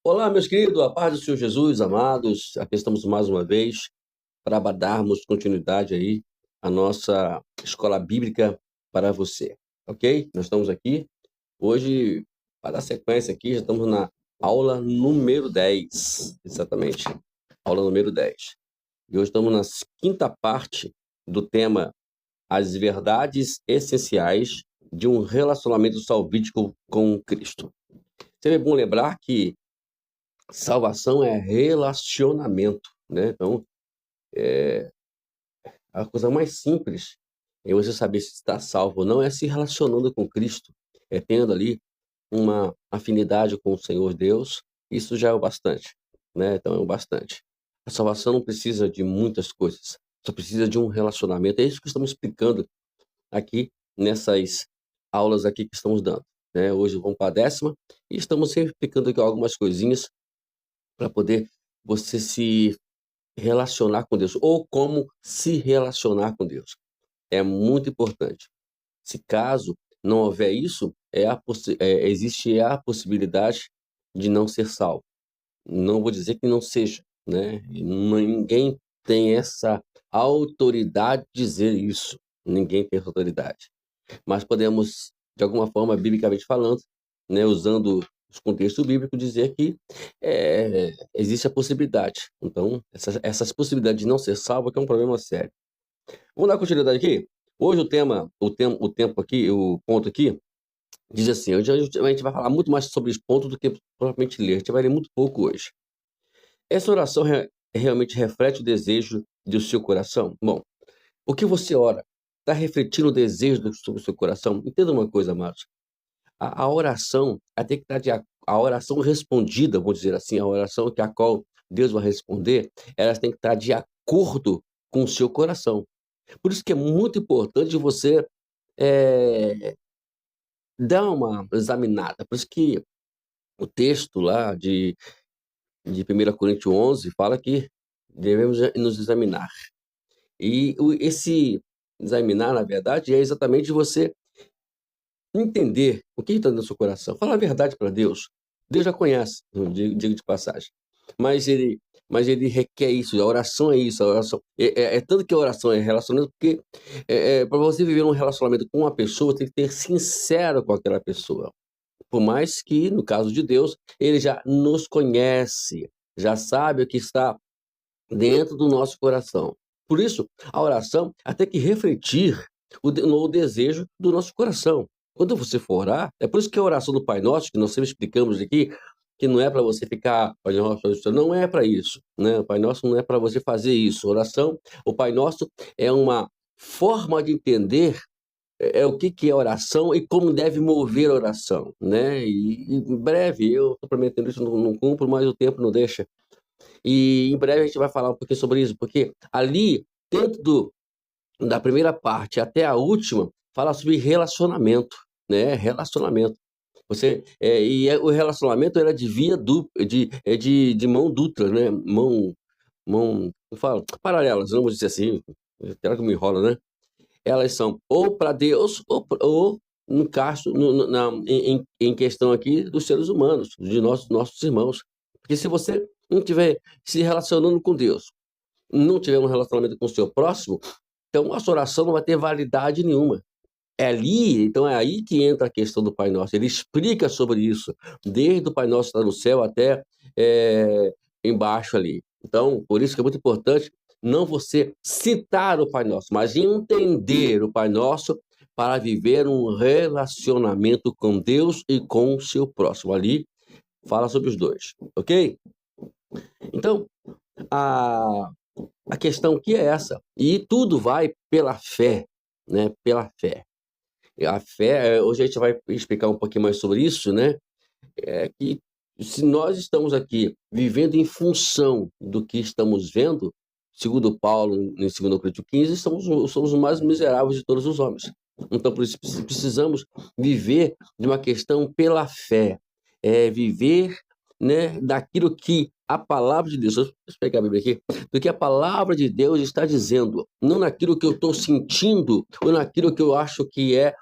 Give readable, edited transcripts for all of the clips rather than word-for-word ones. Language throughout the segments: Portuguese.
Olá, meus queridos, a paz do Senhor Jesus, amados. Aqui estamos mais uma vez para darmos continuidade aí à nossa escola bíblica para você, ok? Nós estamos aqui hoje para dar sequência aqui, já estamos na aula número 10, exatamente, aula número 10. E hoje estamos na quinta parte do tema As Verdades Essenciais de um Relacionamento Salvífico com Cristo. Sempre é bom lembrar que salvação é relacionamento, né? Então, a coisa mais simples é você saber se está salvo ou não, é se relacionando com Cristo, é tendo ali uma afinidade com o Senhor Deus, isso já é o bastante, né? Então é o bastante. A salvação não precisa de muitas coisas, só precisa de um relacionamento. É isso que estamos explicando aqui nessas aulas aqui que estamos dando, né? Hoje vamos para a 10ª e estamos sempre explicando aqui algumas coisinhas para poder você se relacionar com Deus, ou como se relacionar com Deus. É muito importante. Se caso não houver isso, existe a possibilidade de não ser salvo. Não vou dizer que não seja, né? Ninguém tem essa autoridade de dizer isso. Ninguém tem essa autoridade. Mas podemos, de alguma forma, biblicamente falando, né, usando os contextos bíblicos, dizer que existe a possibilidade. Então, essas possibilidades de não ser salvo é um problema sério. Vamos dar continuidade aqui? Hoje o tempo aqui, o ponto aqui, diz assim, hoje a gente vai falar muito mais sobre os pontos do que propriamente ler. A gente vai ler muito pouco hoje. Essa oração realmente reflete o desejo do seu coração? Bom, o que você ora está refletindo o desejo sobre o seu coração? Entenda uma coisa, amados. A oração, ela tem que estar a oração respondida, vou dizer assim, a oração que a qual Deus vai responder, elas têm que estar de acordo com o seu coração. Por isso que é muito importante você dar uma examinada. Por isso que o texto lá de 1 Coríntios 11 fala que devemos nos examinar. E esse examinar, na verdade, é exatamente você entender o que está no seu coração. Falar a verdade para Deus. Deus já conhece, digo de passagem. Mas ele requer isso. A oração é isso. A oração é tanto que a oração é relacionamento, porque para você viver um relacionamento com uma pessoa, tem que ser sincero com aquela pessoa. Por mais que, no caso de Deus, ele já nos conhece, já sabe o que está dentro do nosso coração. Por isso, a oração tem que refletir no desejo do nosso coração. Quando você for orar, é por isso que a oração do Pai Nosso, que nós sempre explicamos aqui, que não é para você ficar, Pai Nosso, não é para isso, né? O Pai Nosso não é para você fazer isso. Oração, o Pai Nosso é uma forma de entender o que é oração e como deve mover a oração, né? E em breve, eu estou prometendo isso, não cumpro, mas o tempo não deixa. E em breve a gente vai falar um pouquinho sobre isso, porque ali, dentro da primeira parte até a última, fala sobre relacionamento, né? Relacionamento. O relacionamento era de via dupla, de mão dupla, né? Mão, eu falo, paralelas, vamos dizer assim, será que me enrola, né? Elas são ou para Deus ou no caso, em questão aqui dos seres humanos, de nossos irmãos. Porque se você não estiver se relacionando com Deus, não tiver um relacionamento com o seu próximo, então a sua oração não vai ter validade nenhuma. Então é aí que entra a questão do Pai Nosso. Ele explica sobre isso, desde o Pai Nosso que está no céu até embaixo ali. Então, por isso que é muito importante não você citar o Pai Nosso, mas entender o Pai Nosso para viver um relacionamento com Deus e com o seu próximo. Ali fala sobre os dois, ok? Então, a, a questão aqui é essa. E tudo vai pela fé, né? Pela fé. E a fé, hoje a gente vai explicar um pouquinho mais sobre isso, né? Que se nós estamos aqui vivendo em função do que estamos vendo, segundo Paulo, em 2 Coríntios 15, somos os mais miseráveis de todos os homens. Então, por isso, precisamos viver de uma questão pela fé. Viver, né, daquilo que a palavra de Deus, deixa eu pegar a Bíblia aqui, do que a palavra de Deus está dizendo, não naquilo que eu estou sentindo, ou naquilo que eu acho que é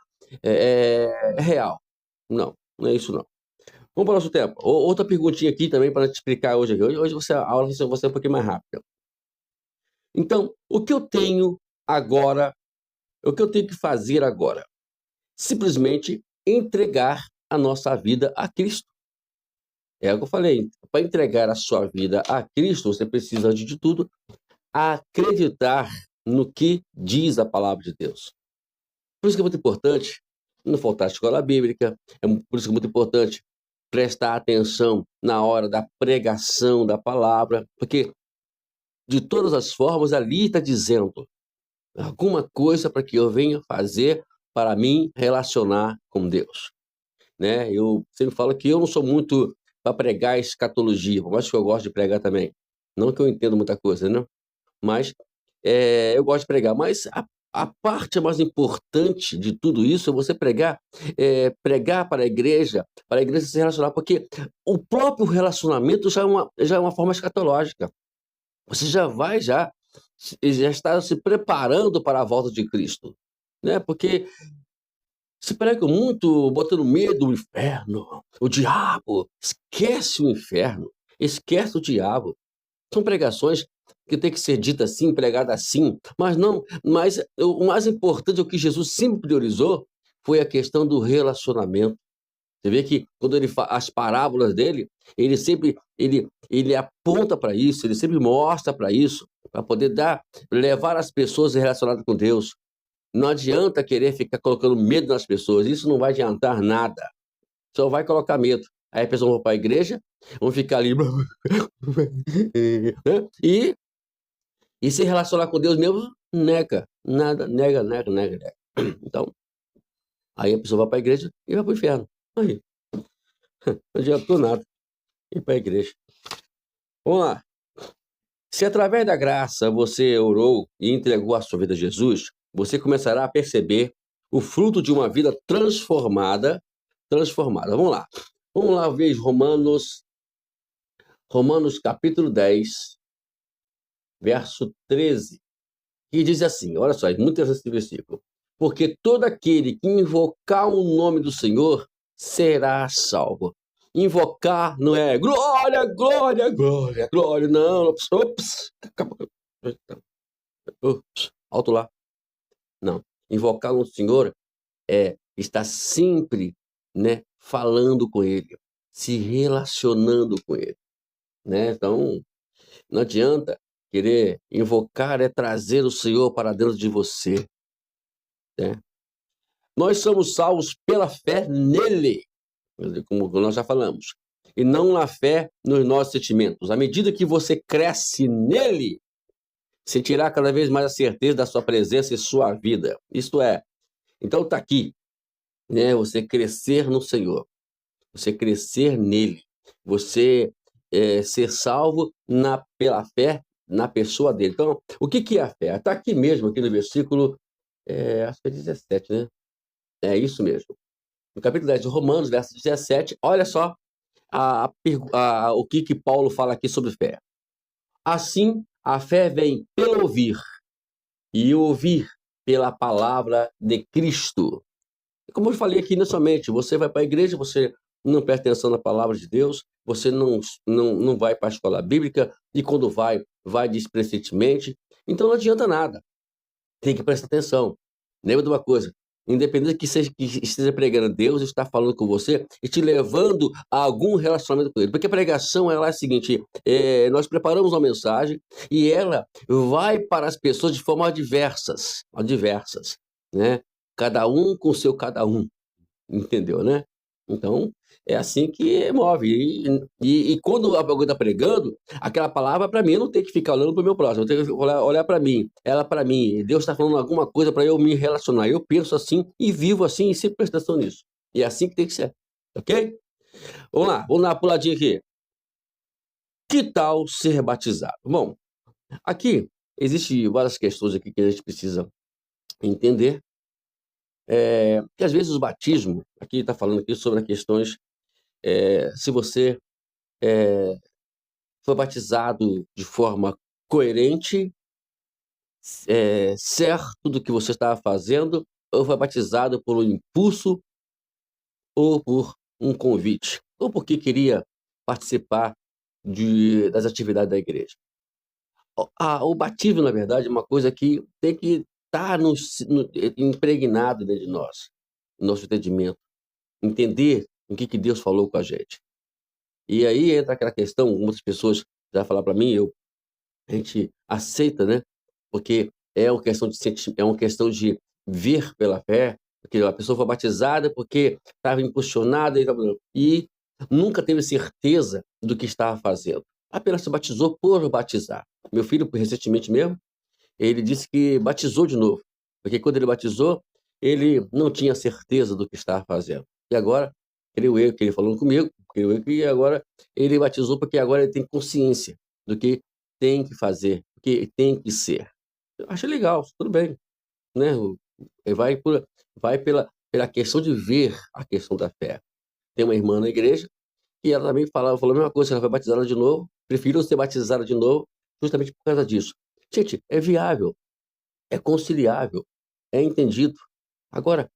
real. Não, não é isso não. Vamos para o nosso tempo. Outra perguntinha aqui também para te explicar hoje aqui. Hoje a aula vai ser um pouquinho mais rápida. Então, o que eu tenho agora, o que eu tenho que fazer agora? Simplesmente entregar a nossa vida a Cristo. É o que eu falei. Para entregar a sua vida a Cristo, você precisa, antes de tudo, acreditar no que diz a palavra de Deus. Por isso que é muito importante não faltar à escola bíblica, por isso que é muito importante prestar atenção na hora da pregação da palavra, porque de todas as formas ali está dizendo alguma coisa para que eu venha fazer para mim relacionar com Deus, né? Eu sempre falo que eu não sou muito para pregar escatologia, por mais que eu gosto de pregar também. Não que eu entenda muita coisa, né? Mas eu gosto de pregar, mas a parte mais importante de tudo isso é você pregar para a igreja se relacionar, porque o próprio relacionamento já é uma forma escatológica. Você já está se preparando para a volta de Cristo, né? Porque se prega muito botando medo no inferno, o diabo. Esquece o inferno, esquece o diabo. São pregações que tem que ser dita assim, pregada assim, mas o mais importante, o que Jesus sempre priorizou, foi a questão do relacionamento. Você vê que quando as parábolas dele, ele aponta para isso, ele sempre mostra para isso, para poder levar as pessoas relacionadas com Deus. Não adianta querer ficar colocando medo nas pessoas, isso não vai adiantar nada, só vai colocar medo. Aí a pessoa vai para a igreja, vão ficar ali e se relacionar com Deus mesmo, nega, nada, nega. Então, aí a pessoa vai para a igreja e vai para o inferno. Aí, não adiantou nada ir para a igreja. Vamos lá. Se através da graça você orou e entregou a sua vida a Jesus, você começará a perceber o fruto de uma vida transformada. Vamos lá. Vamos lá ver Romanos capítulo 10, verso 13, que diz assim, olha só, é muito interessante esse versículo. Porque todo aquele que invocar o nome do Senhor será salvo. Invocar não é glória, glória, glória, glória, não. Ops, alto lá. Não. Invocar o Senhor é estar sempre, né, falando com Ele, se relacionando com Ele, né? Então, não adianta querer invocar, é trazer o Senhor para dentro de você, né? Nós somos salvos pela fé nele, como nós já falamos, e não na fé nos nossos sentimentos. À medida que você cresce nele, sentirá cada vez mais a certeza da sua presença em sua vida. Isto é, então está aqui, né? Você crescer no Senhor, você crescer nele, você ser salvo pela fé na pessoa dele. Então, o que é a fé? Está aqui mesmo, aqui no versículo, acho que é 17, né? É isso mesmo. No capítulo 10 de Romanos, verso 17, olha só o que Paulo fala aqui sobre fé. Assim, a fé vem pelo ouvir, e ouvir pela palavra de Cristo. Como eu falei aqui inicialmente, você vai para a igreja, você não presta atenção na palavra de Deus, você não vai para a escola bíblica, e quando vai displicentemente, então não adianta nada. Tem que prestar atenção. Lembra de uma coisa, independente que esteja pregando, Deus está falando com você e te levando a algum relacionamento com Ele. Porque a pregação ela é a seguinte, nós preparamos uma mensagem e ela vai para as pessoas de forma diversas, né? Cada um com o seu cada um, entendeu, né? Então, é assim que move. E quando alguém está pregando, aquela palavra para mim, eu não tenho que ficar olhando para o meu próximo, eu tenho que olhar para mim, ela para mim. Deus está falando alguma coisa para eu me relacionar. Eu penso assim e vivo assim e sempre presto atenção nisso. E é assim que tem que ser. Ok? Vamos lá, puladinha aqui. Que tal ser batizado? Bom, aqui existem várias questões aqui que a gente precisa entender. Que às vezes o batismo, aqui está falando aqui sobre as questões, se você foi batizado de forma coerente, certo do que você estava fazendo, ou foi batizado por um impulso ou por um convite. ou porque queria participar das atividades da igreja. O batismo, na verdade, é uma coisa que tem que estar impregnado dentro de nós, no nosso entendimento, entender o que Deus falou com a gente. E aí entra aquela questão, muitas pessoas já falaram para mim, a gente aceita, né? Porque é uma questão de ver pela fé, porque a pessoa foi batizada porque estava impulsionada e nunca teve certeza do que estava fazendo. Apenas se batizou por batizar. Meu filho, recentemente mesmo, ele disse que batizou de novo, porque quando ele batizou, ele não tinha certeza do que estava fazendo. E agora, creio eu que ele falou comigo, creio eu que agora ele batizou porque agora ele tem consciência do que tem que fazer, do que tem que ser. Eu acho legal, tudo bem, né? Vai pela questão de ver a questão da fé. Tem uma irmã na igreja e ela também falou a mesma coisa, ela foi batizada de novo, preferiu ser batizada de novo, justamente por causa disso. Gente, é viável, é conciliável, é entendido. Agora,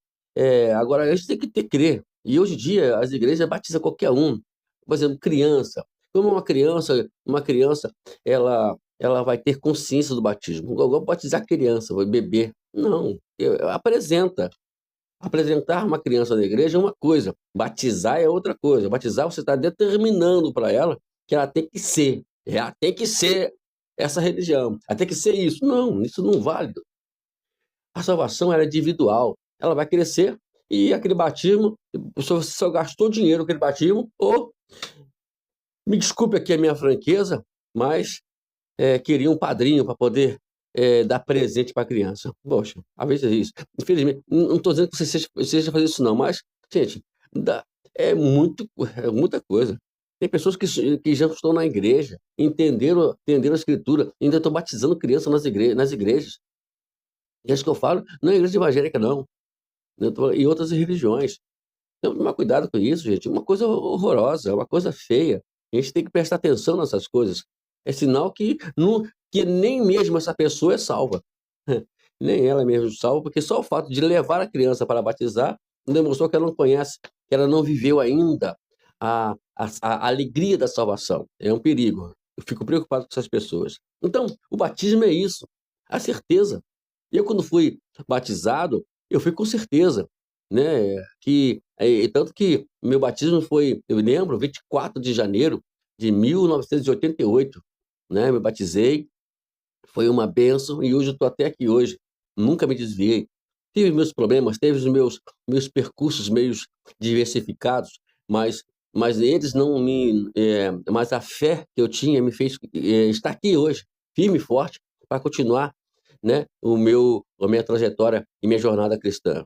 agora a gente tem que crer. E hoje em dia as igrejas batizam qualquer um. Por exemplo, criança. Como uma criança, ela vai ter consciência do batismo. Eu vou batizar criança, vai beber. Não, apresenta. Apresentar uma criança na igreja é uma coisa, batizar é outra coisa. Batizar, você está determinando para ela que ela tem que ser. Ela tem que ser essa religião. Ela tem que ser isso. Não, isso não vale. A salvação ela é individual. Ela vai crescer e aquele batismo, você só gastou dinheiro com aquele batismo, ou, me desculpe aqui a minha franqueza, mas queria um padrinho para poder dar presente para a criança. Poxa, às vezes é isso. Infelizmente, não estou dizendo que você seja fazer isso não, mas, gente, é muita coisa. Tem pessoas que já estão na igreja, entenderam a escritura, ainda estão batizando crianças nas igrejas. E é isso que eu falo, não é igreja evangélica, não. E outras religiões. Então, tomar cuidado com isso, gente. É uma coisa horrorosa, é uma coisa feia. A gente tem que prestar atenção nessas coisas. É sinal que nem mesmo essa pessoa é salva. Nem ela mesmo é salva, porque só o fato de levar a criança para batizar demonstrou que ela não conhece, que ela não viveu ainda a alegria da salvação. É um perigo. Eu fico preocupado com essas pessoas. Então, o batismo é isso, a certeza. Eu, quando fui batizado, eu fui com certeza, né? Tanto que meu batismo foi, eu lembro, 24 de janeiro de 1988, né? Me batizei, foi uma bênção e hoje eu estou até aqui hoje. Nunca me desviei. Tive meus problemas, teve os meus percursos meio diversificados, mas eles não me. Mas a fé que eu tinha me fez estar aqui hoje, firme e forte, para continuar, né, a minha trajetória e minha jornada cristã.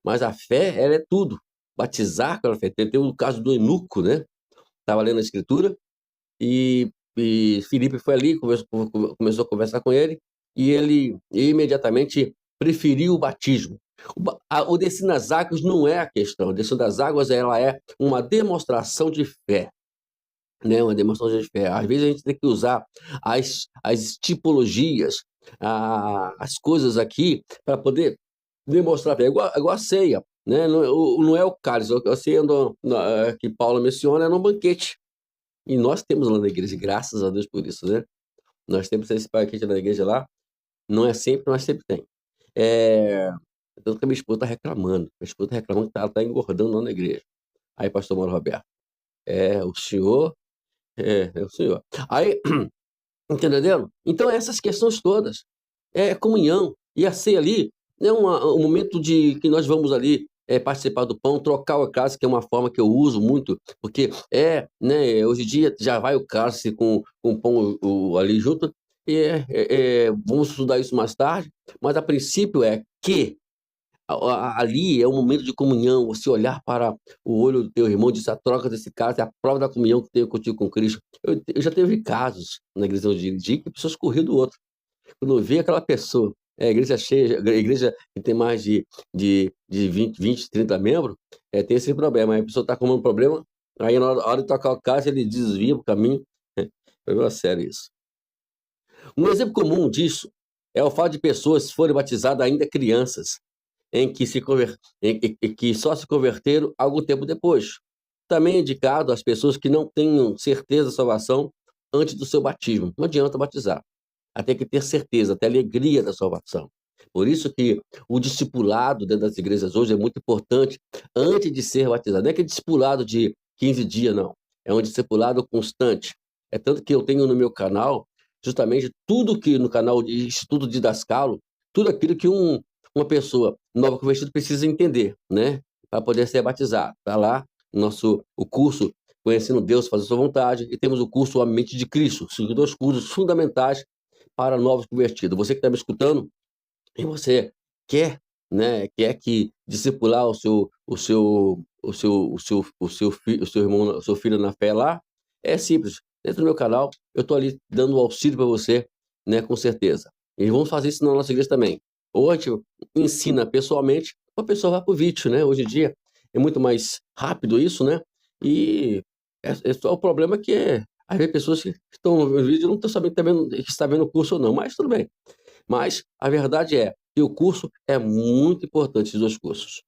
Mas a fé, ela é tudo. Batizar pela fé. Tem o caso do eunuco, né? Estava lendo a escritura e Filipe foi ali, começou a conversar com ele e ele imediatamente preferiu o batismo. O descer nas águas não é a questão. O descer das águas ela é uma demonstração de fé. Né, uma demonstração de fé. Às vezes a gente tem que usar as tipologias, as coisas aqui, para poder demonstrar fé. Igual a ceia, né? Não é o cálice. A ceia que Paulo menciona é no banquete. E nós temos lá na igreja, graças a Deus por isso, né? Nós temos esse banquete na igreja lá. Não é sempre, mas sempre tem. Tanto que a minha esposa está reclamando. Minha esposa está reclamando que ela está engordando lá na igreja. Aí, pastor Mauro Roberto, o senhor é o senhor. Aí, entendendo? Então, essas questões todas. É comunhão. E a ceia ali é um momento de que nós vamos ali participar do pão, trocar o cálice, que é uma forma que eu uso muito, porque né, hoje em dia já vai o cálice com o pão ali junto, e vamos estudar isso mais tarde, mas a princípio é que ali é um momento de comunhão, você olhar para o olho do teu irmão, dizer a troca desse cálice, é a prova da comunhão que tenho contigo com Cristo. Eu já teve casos na igreja onde dirigi que pessoas corriam do outro. Quando eu vi aquela pessoa, a igreja cheia, a igreja que tem mais de 20, 30 membros, tem esse problema. Aí a pessoa está com um problema, aí na hora de tocar o cálice, ele desvia para o caminho. Foi uma sério isso. Um exemplo comum disso é o fato de pessoas forem batizadas ainda crianças, em que só se converteram algum tempo depois. também é indicado às pessoas que não tenham certeza da salvação antes do seu batismo. Não adianta batizar. Tem que ter certeza, ter alegria da salvação. Por isso que o discipulado dentro das igrejas hoje é muito importante antes de ser batizado. Não é aquele discipulado de 15 dias, não. É um discipulado constante. É tanto que eu tenho no meu canal, justamente tudo que no canal de Estudo Didascalo, tudo aquilo que uma pessoa nova convertida precisa entender, né? Para poder ser batizado. Está lá o curso Conhecendo Deus, Fazer Sua Vontade, e temos o curso A Mente de Cristo. São dois cursos fundamentais para novos convertidos. Você que está me escutando e você quer, né, quer que discipular o seu irmão, o seu filho na fé lá, é simples. Dentro do meu canal, eu estou ali dando auxílio para você, né, com certeza. E vamos fazer isso na nossa igreja também. Ou a gente ensina pessoalmente, ou a pessoa vai para o vídeo, né? Hoje em dia é muito mais rápido isso, né? E é só o problema que às vezes pessoas que estão no vídeo não estão sabendo também que está vendo o curso ou não, mas tudo bem. Mas a verdade é que o curso é muito importante, esses dois cursos.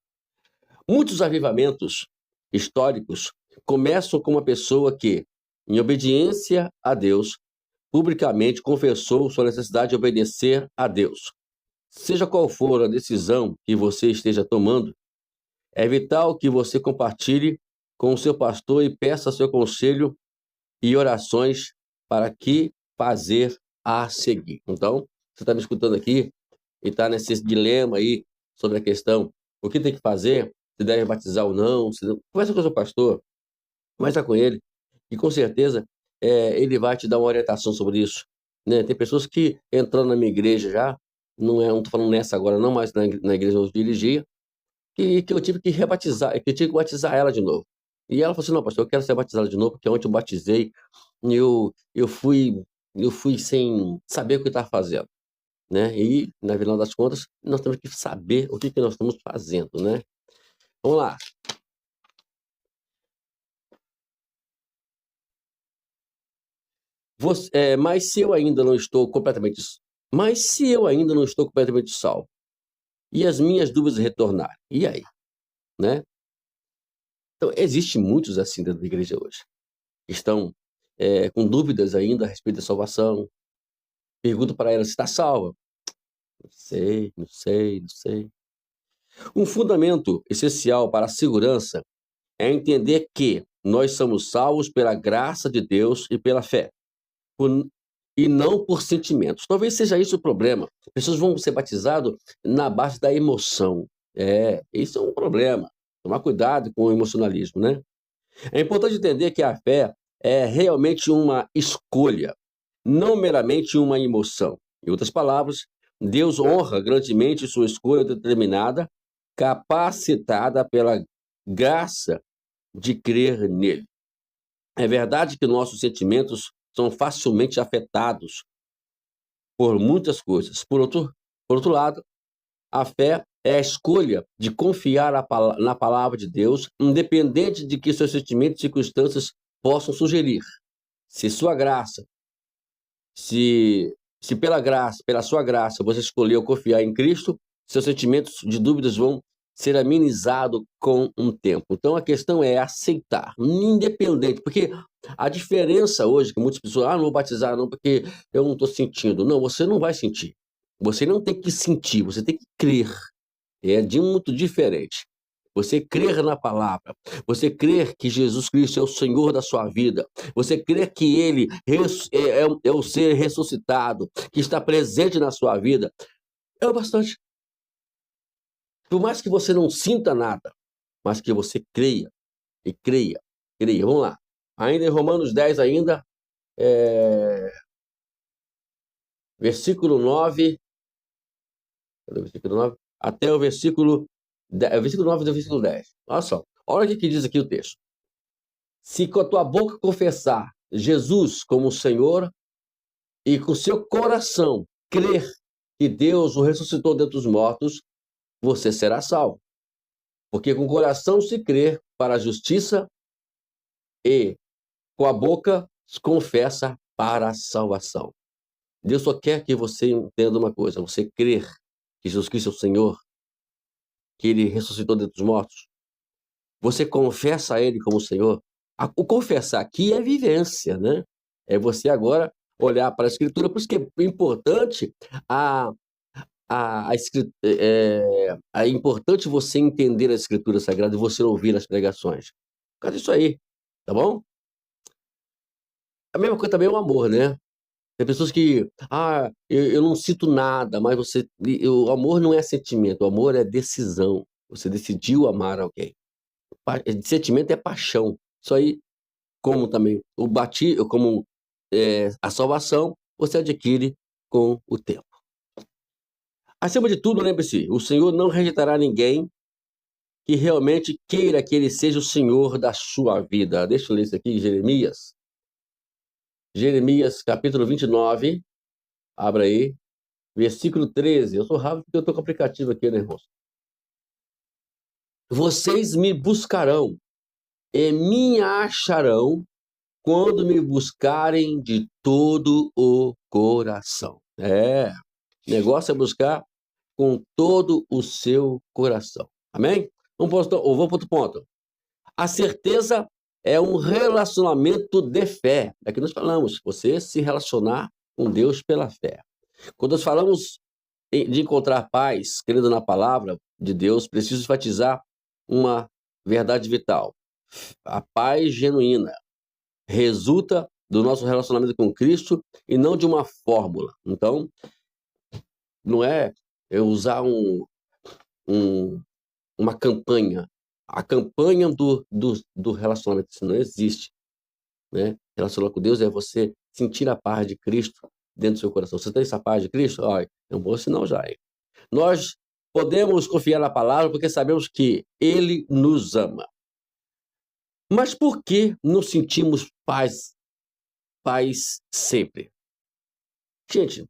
Muitos avivamentos históricos começam com uma pessoa que, em obediência a Deus, publicamente confessou sua necessidade de obedecer a Deus. Seja qual for a decisão que você esteja tomando, é vital que você compartilhe com o seu pastor e peça seu conselho e orações para que fazer a seguir. Então, você está me escutando aqui e está nesse dilema aí sobre a questão, o que tem que fazer, se deve batizar ou não, conversa com o seu pastor, conversa com ele, e com certeza ele vai te dar uma orientação sobre isso. Né? Tem pessoas que entrando na minha igreja já, não estou falando nessa agora não, mas na igreja eu dirigia, que eu tive que rebatizar, que eu tive que batizar ela de novo. E ela falou assim, não, pastor, eu quero ser batizada de novo, porque ontem eu batizei, e eu fui sem saber o que estava fazendo, né? E, na final das contas, nós temos que saber o que nós estamos fazendo, né? Vamos lá. Mas se eu ainda não estou completamente, mas se eu ainda não estou completamente salvo, e as minhas dúvidas retornarem, e aí, né? Então, existem muitos assim dentro da igreja hoje, que estão com dúvidas ainda a respeito da salvação. Pergunto para ela se está salva. Não sei, não sei, não sei. Um fundamento essencial para a segurança é entender que nós somos salvos pela graça de Deus e pela fé, por- e não por sentimentos. Talvez seja isso o problema. As pessoas vão ser batizadas na base da emoção. Isso é um problema. Tomar cuidado com o emocionalismo, né? É importante entender que a fé é realmente uma escolha, não meramente uma emoção. Em outras palavras, Deus honra grandemente sua escolha determinada, capacitada pela graça de crer nele. É verdade que nossos sentimentos são facilmente afetados por muitas coisas. Por outro lado, a fé é a escolha de confiar na palavra de Deus, independente de que seus sentimentos e circunstâncias possam sugerir. Se sua graça, se pela graça, pela sua graça, você escolheu confiar em Cristo, seus sentimentos de dúvidas vão ser amenizados com um tempo. Então a questão é aceitar, independente, porque a diferença hoje que muitas pessoas, não vou batizar não porque eu não estou sentindo. Não, você não vai sentir. Você não tem que sentir, você tem que crer. É de muito diferente. Você crer na palavra, você crer que Jesus Cristo é o Senhor da sua vida, você crer que Ele é o ser ressuscitado, que está presente na sua vida, é o bastante. Por mais que você não sinta nada, mas que você creia, e creia, creia. Vamos lá. Ainda em Romanos 10, ainda, versículo 9, cadê o versículo 9? Até o versículo 10, o versículo 9 do versículo 10. Olha só, olha o que diz aqui o texto. Se com a tua boca confessar Jesus como Senhor e com seu coração crer que Deus o ressuscitou dentre os mortos, você será salvo. Porque com o coração se crê para a justiça e com a boca se confessa para a salvação. Deus só quer que você entenda uma coisa, você crer que Jesus Cristo é o Senhor, que Ele ressuscitou dentre os mortos, você confessa a Ele como Senhor. O confessar aqui é vivência, né? É você agora olhar para a Escritura, por isso que é importante a, é importante você entender a Escritura Sagrada e você ouvir as pregações. Por causa disso aí, tá bom? A mesma coisa também é o amor, né? Tem pessoas que, eu não sinto nada, mas o amor não é sentimento, o amor é decisão. Você decidiu amar alguém. Sentimento é paixão. Isso aí, como também a salvação, você adquire com o tempo. Acima de tudo, lembre-se, o Senhor não rejeitará ninguém que realmente queira que Ele seja o Senhor da sua vida. Deixa eu ler isso aqui, Jeremias. Jeremias, capítulo 29, abra aí, versículo 13. Eu sou rápido porque eu estou com o aplicativo aqui, né, irmãos? Vocês me buscarão e me acharão quando me buscarem de todo o coração. O negócio é buscar com todo o seu coração. Amém? Vamos para outro ponto. A certeza é um relacionamento de fé. É que nós falamos, você se relacionar com Deus pela fé. Quando nós falamos de encontrar paz, crendo na palavra de Deus, preciso enfatizar uma verdade vital. A paz genuína resulta do nosso relacionamento com Cristo e não de uma fórmula. Então, não é eu usar uma campanha. A campanha do relacionamento, isso não existe. Né? Relacionar com Deus é você sentir a paz de Cristo dentro do seu coração. Você tem essa paz de Cristo? É um bom sinal já. Hein? Nós podemos confiar na palavra porque sabemos que Ele nos ama. Mas por que não sentimos paz sempre? Gente,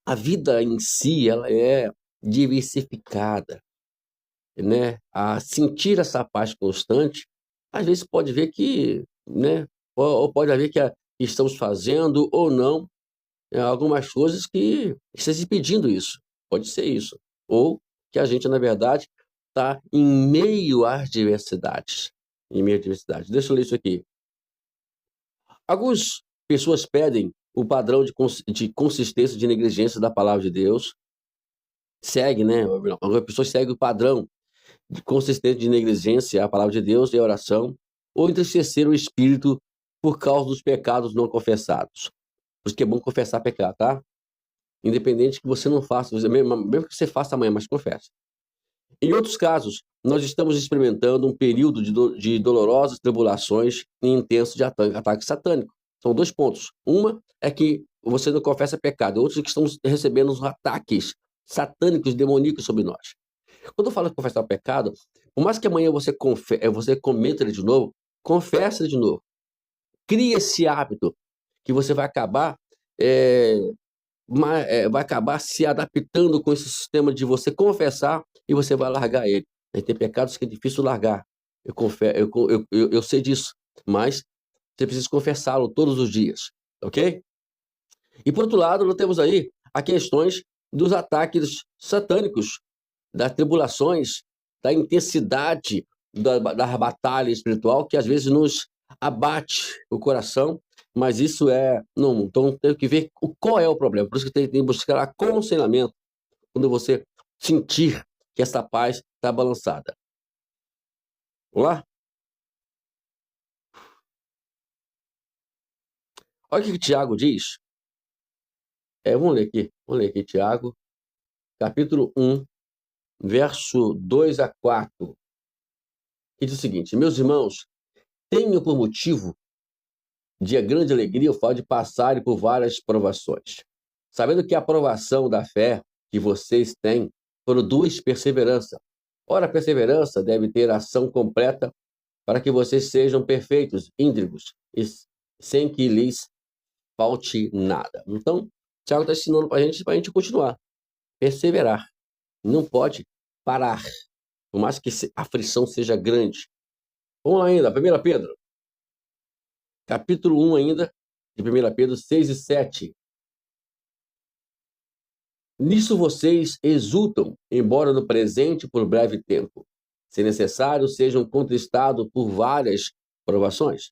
a vida em si ela é diversificada, né? A sentir essa paz constante, às vezes pode ver que, né? Ou pode haver que estamos fazendo ou não algumas coisas que estejam impedindo isso. Pode ser isso. Ou que a gente, na verdade, está em meio às diversidades. Em meio à diversidade. Deixa eu ler isso aqui. Algumas pessoas pedem o padrão de consistência de negligência da palavra de Deus. Segue, né? Algumas pessoas seguem o padrão de consistência de negligência à palavra de Deus e à oração, ou entristecer o espírito por causa dos pecados não confessados. Por isso que é bom confessar pecado, tá? Independente que você não faça, mesmo que você faça amanhã, mas confesse. Em outros casos, nós estamos experimentando um período de dolorosas tribulações e intenso de ataque satânico. São 2 pontos. Uma é que você não confessa pecado, outros é que estamos recebendo os ataques satânicos, demoníacos sobre nós. Quando eu falo confessar o pecado, por mais que amanhã você cometa ele de novo, confessa ele de novo. Cria esse hábito que você vai acabar vai acabar se adaptando com esse sistema de você confessar e você vai largar ele. Tem pecados que é difícil largar. Eu sei disso, mas você precisa confessá-lo todos os dias, ok? E por outro lado, nós temos aí as questões dos ataques satânicos, das tribulações, da intensidade da batalha espiritual que às vezes nos abate o coração, mas isso não, então tem que ver qual é o problema. Por isso que tem que buscar aconselhamento quando você sentir que essa paz está balançada. Vamos lá? Olha o que Tiago diz. Vamos ler aqui, Tiago, capítulo 1, verso 2 a 4. Que diz o seguinte: meus irmãos, tenho por motivo de grande alegria o fato de passarem por várias provações, sabendo que a provação da fé que vocês têm produz perseverança. Ora, a perseverança deve ter ação completa para que vocês sejam perfeitos, íntegros, e sem que lhes falte nada. Então, Tiago está ensinando para a gente continuar, perseverar. Não pode parar, por mais que a aflição seja grande. Vamos lá ainda, 1 Pedro. Capítulo 1 ainda, de 1 Pedro 6 e 7. Nisso vocês exultam, embora no presente por breve tempo, se necessário, sejam contristados por várias provações,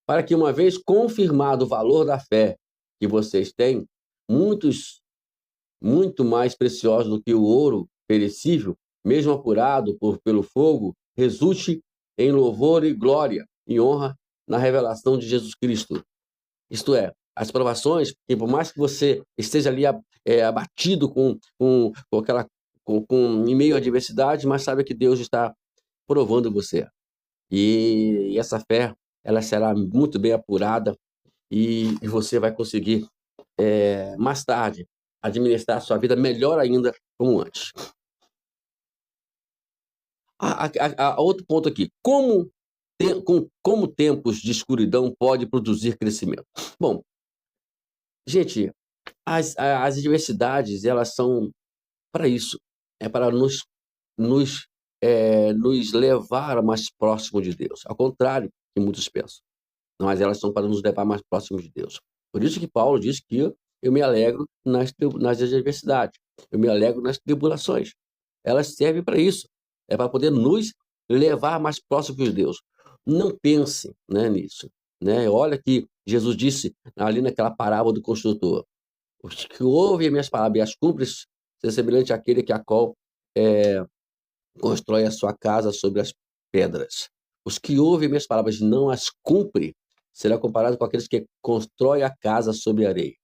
para que, uma vez confirmado o valor da fé que vocês têm, muito mais precioso do que o ouro perecível, mesmo apurado pelo fogo, resulte em louvor e glória e honra na revelação de Jesus Cristo. Isto é, as provações, que por mais que você esteja ali abatido em meio à adversidade, mas sabe que Deus está provando você. E essa fé, ela será muito bem apurada e você vai conseguir, mais tarde, administrar a sua vida melhor ainda como antes. Outro ponto aqui. Como tempos de escuridão pode produzir crescimento? Bom, gente, as adversidades, elas são para isso. É para nos levar mais próximo de Deus. Ao contrário que muitos pensam. Mas elas são para nos levar mais próximos de Deus. Por isso que Paulo diz que eu me alegro nas adversidades. Eu me alegro nas tribulações. Elas servem para isso. É para poder nos levar mais próximos de Deus. Não pense, né, nisso. Né? Olha que Jesus disse ali naquela parábola do construtor. Os que ouvem as minhas palavras e as cumprem, ser semelhante àquele que a qual constrói a sua casa sobre as pedras. Os que ouvem minhas palavras e não as cumprem, será comparado com aqueles que constroem a casa sobre a areia.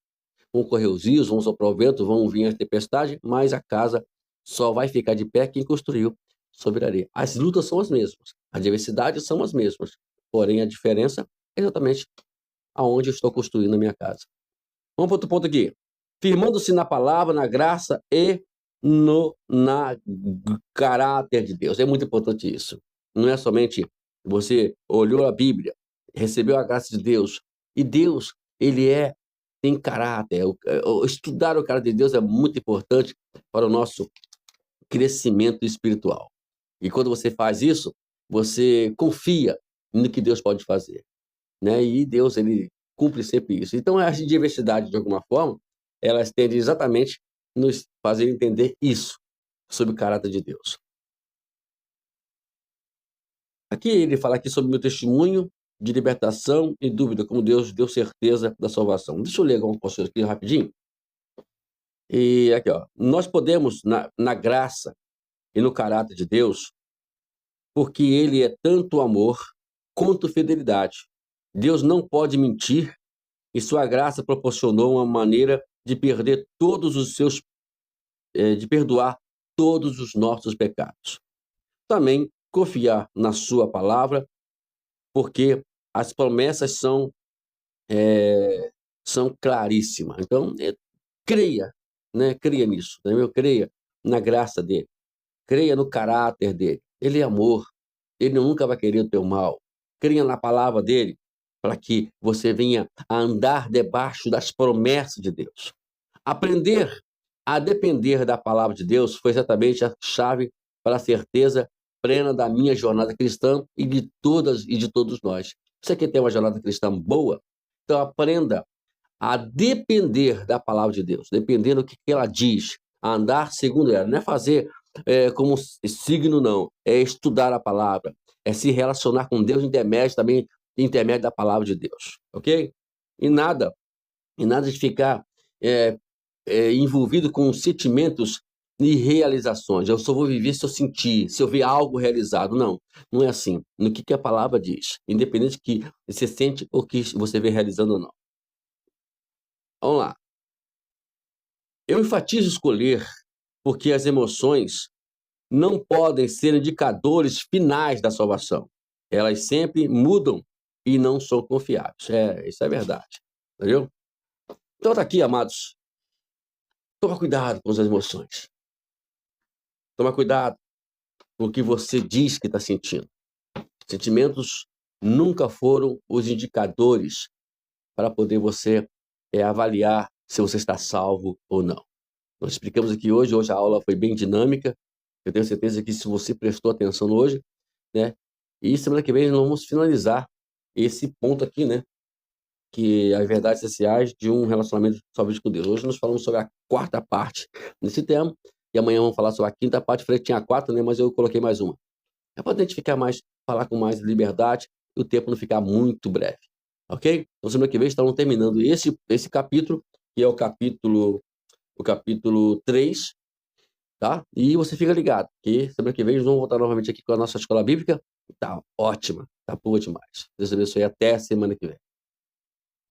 Vão correr os rios, vão soprar o vento, vão vir a tempestade, mas a casa só vai ficar de pé quem construiu sobre a areia. As lutas são as mesmas, as adversidades são as mesmas, porém a diferença é exatamente aonde eu estou construindo a minha casa. Vamos para outro ponto aqui. Firmando-se na palavra, na graça e na caráter de Deus. É muito importante isso. Não é somente você olhou a Bíblia, recebeu a graça de Deus, e Deus, ele tem caráter. Estudar o caráter de Deus é muito importante para o nosso crescimento espiritual. E quando você faz isso, você confia no que Deus pode fazer, né? E Deus, ele cumpre sempre isso. Então, as diversidades, de alguma forma, elas tendem exatamente nos fazer entender isso sobre o caráter de Deus. Aqui ele fala aqui sobre o meu testemunho de libertação e dúvida, como Deus deu certeza da salvação. Deixa eu ler algumas coisas aqui rapidinho. E aqui, ó, nós podemos, na graça e no caráter de Deus, porque ele é tanto amor quanto fidelidade. Deus não pode mentir e sua graça proporcionou uma maneira de de perdoar todos os nossos pecados. Também confiar na sua palavra, porque as promessas são claríssimas. Então, creia, né? Creia nisso, entendeu? Creia na graça dele, creia no caráter dele. Ele é amor, ele nunca vai querer o teu mal. Creia na palavra dele, para que você venha a andar debaixo das promessas de Deus. Aprender a depender da palavra de Deus foi exatamente a chave para a certeza plena da minha jornada cristã e de todos nós. Você quer ter uma jornada cristã boa? Então aprenda a depender da palavra de Deus, dependendo do que ela diz, a andar segundo ela. Não é fazer como signo, não. É estudar a palavra, é se relacionar com Deus intermédio da palavra de Deus, ok? E nada de ficar envolvido com sentimentos e realizações. Eu só vou viver se eu sentir, se eu ver algo realizado. Não é assim. No que a palavra diz, independente que você sente ou que você vê realizando ou não. Vamos lá. Eu enfatizo escolher porque as emoções não podem ser indicadores finais da salvação. Elas sempre mudam e não são confiáveis. Isso é verdade. Entendeu? Então tá aqui, amados. Toma cuidado com as emoções. Toma cuidado com o que você diz que está sentindo. Sentimentos nunca foram os indicadores para poder você avaliar se você está salvo ou não. Nós explicamos aqui hoje a aula foi bem dinâmica. Eu tenho certeza que se você prestou atenção hoje, né? E semana que vem nós vamos finalizar esse ponto aqui, né? Que as verdades essenciais de um relacionamento salvífico com Deus. Hoje nós falamos sobre a quarta parte desse tema, e amanhã vamos falar sobre a quinta parte. Falei que tinha 4, né? Mas eu coloquei mais uma. É para a gente falar com mais liberdade e o tempo não ficar muito breve, ok? Então, semana que vem estamos terminando esse capítulo, que é o capítulo 3, tá? E você fica ligado, que semana que vem nós vamos voltar novamente aqui com a nossa escola bíblica. Tá ótima, tá boa demais. Deus abençoe, até semana que vem.